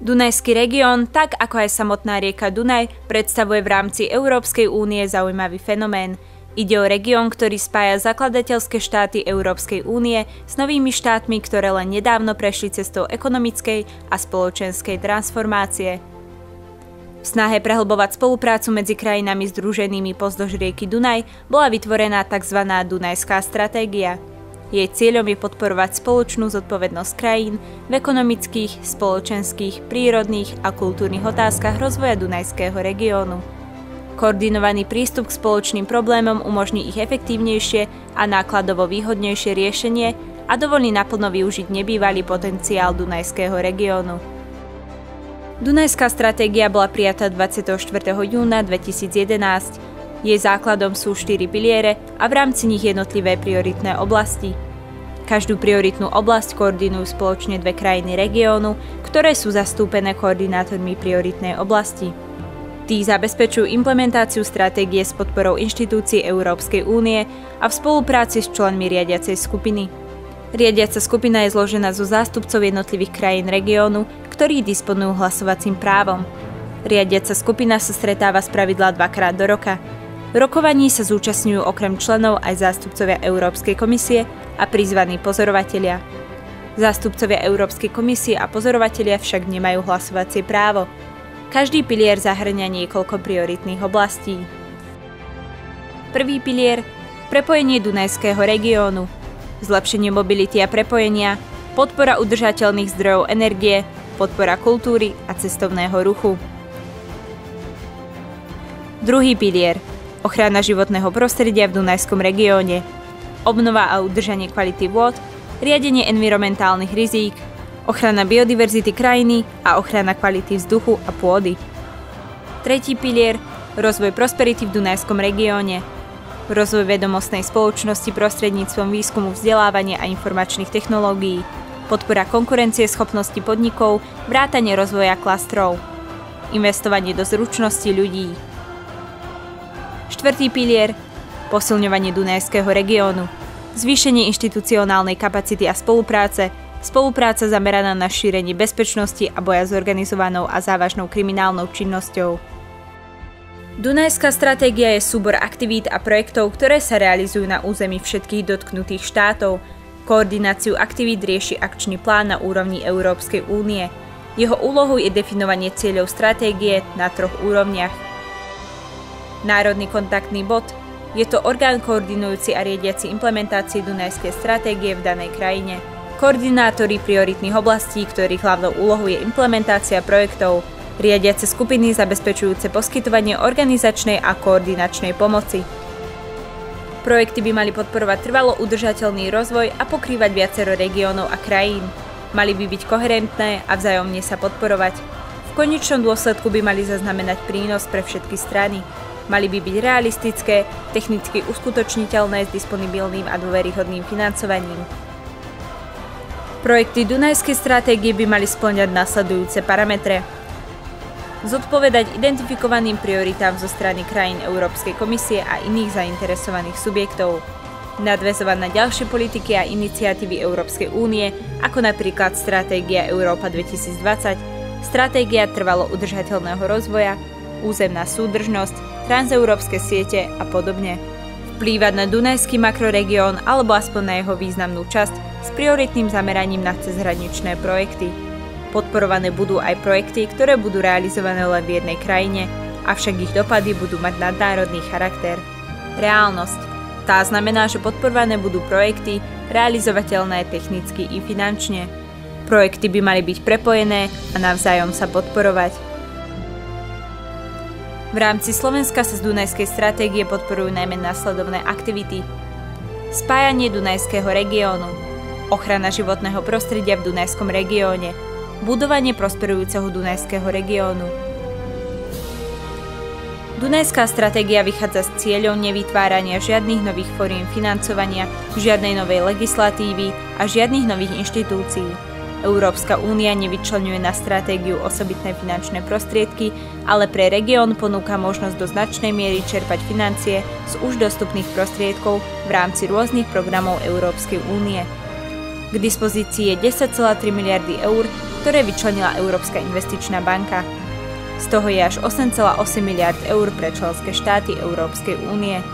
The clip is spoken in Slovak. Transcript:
Dunajský región, tak ako aj samotná rieka Dunaj, predstavuje v rámci Európskej únie zaujímavý fenomén. Ide o región, ktorý spája zakladateľské štáty Európskej únie s novými štátmi, ktoré len nedávno prešli cestou ekonomickej a spoločenskej transformácie. V snahe prehlbovať spoluprácu medzi krajinami združenými pozdĺž rieky Dunaj bola vytvorená tzv. Dunajská stratégia. Jej cieľom je podporovať spoločnú zodpovednosť krajín v ekonomických, spoločenských, prírodných a kultúrnych otázkach rozvoja Dunajského regiónu. Koordinovaný prístup k spoločným problémom umožní ich efektívnejšie a nákladovo výhodnejšie riešenie a dovolí naplno využiť nebývalý potenciál Dunajského regiónu. Dunajská stratégia bola prijatá 24. júna 2011. Jej základom sú 4 piliere a v rámci nich jednotlivé prioritné oblasti. Každú prioritnú oblasť koordinujú spoločne dve krajiny regiónu, ktoré sú zastúpené koordinátormi prioritnej oblasti. Tí zabezpečujú implementáciu stratégie s podporou inštitúcií Európskej únie a v spolupráci s členmi riadiacej skupiny. Riadiaca skupina je zložená zo zástupcov jednotlivých krajín regiónu, ktorí disponujú hlasovacím právom. Riadiaca skupina sa stretáva spravidla 2-krát do roka. V rokovaní sa zúčastňujú okrem členov aj zástupcovia Európskej komisie a prizvaní pozorovatelia. Zástupcovia Európskej komisie a pozorovatelia však nemajú hlasovacie právo. Každý pilier zahŕňa niekoľko prioritných oblastí. Prvý pilier – prepojenie Dunajského regiónu, zlepšenie mobility a prepojenia, podpora udržateľných zdrojov energie, podpora kultúry a cestovného ruchu. Druhý pilier – ochrana životného prostredia v Dunajskom regióne, obnova a udržanie kvality vôd, riadenie environmentálnych rizík, ochrana biodiverzity krajiny a ochrana kvality vzduchu a pôdy. Tretí pilier – rozvoj prosperity v Dunajskom regióne, rozvoj vedomostnej spoločnosti prostredníctvom výskumu, vzdelávania a informačných technológií, podpora konkurencieschopnosti podnikov, vrátanie rozvoja klastrov, investovanie do zručností ľudí. Štvrtý pilier – posilňovanie Dunajského regiónu, zvýšenie inštitucionálnej kapacity a spolupráca zameraná na šírenie bezpečnosti a boja s organizovanou a závažnou kriminálnou činnosťou. Dunajská stratégia je súbor aktivít a projektov, ktoré sa realizujú na území všetkých dotknutých štátov. Koordináciu aktivít rieši akčný plán na úrovni Európskej únie. Jeho úlohou je definovanie cieľov stratégie na 3 úrovniach. Národný kontaktný bod – je to orgán koordinujúci a riadiaci implementácii Dunajskej stratégie v danej krajine. Koordinátori prioritných oblastí, ktorých hlavnou úlohou je implementácia projektov. Riadiace skupiny zabezpečujúce poskytovanie organizačnej a koordinačnej pomoci. Projekty by mali podporovať trvalo udržateľný rozvoj a pokrývať viacero regiónov a krajín. Mali by byť koherentné a vzájomne sa podporovať. V konečnom dôsledku by mali zaznamenať prínos pre všetky strany. Mali by byť realistické, technicky uskutočniteľné s disponibilným a dôveryhodným financovaním. Projekty Dunajskej stratégie by mali spĺňať nasledujúce parametre. Zodpovedať identifikovaným prioritám zo strany krajín Európskej komisie a iných zainteresovaných subjektov. Nadväzovať na ďalšie politiky a iniciatívy Európskej únie, ako napríklad Stratégia Európa 2020, Stratégia trvalo udržateľného rozvoja, územná súdržnosť, transeurópske siete a podobne. Vplývať na Dunajský makroregión alebo aspoň na jeho významnú časť s prioritným zameraním na cezhraničné projekty. Podporované budú aj projekty, ktoré budú realizované len v jednej krajine, avšak ich dopady budú mať nadnárodný charakter. Reálnosť. Tá znamená, že podporované budú projekty realizovateľné technicky i finančne. Projekty by mali byť prepojené a navzájom sa podporovať. V rámci Slovenska sa z Dunajskej stratégie podporujú najmä nasledovné aktivity. Spájanie Dunajského regiónu, ochrana životného prostredia v Dunajskom regióne, budovanie prosperujúceho Dunajského regiónu. Dunajská stratégia vychádza s cieľom nevytvárania žiadnych nových foriem financovania, žiadnej novej legislatívy a žiadnych nových inštitúcií. Európska únia nevyčleňuje na stratégiu osobitné finančné prostriedky, ale pre región ponúka možnosť do značnej miery čerpať financie z už dostupných prostriedkov v rámci rôznych programov Európskej únie. K dispozícii je 10,3 miliardy eur, ktoré vyčlenila Európska investičná banka. Z toho je až 8,8 miliard eur pre členské štáty Európskej únie.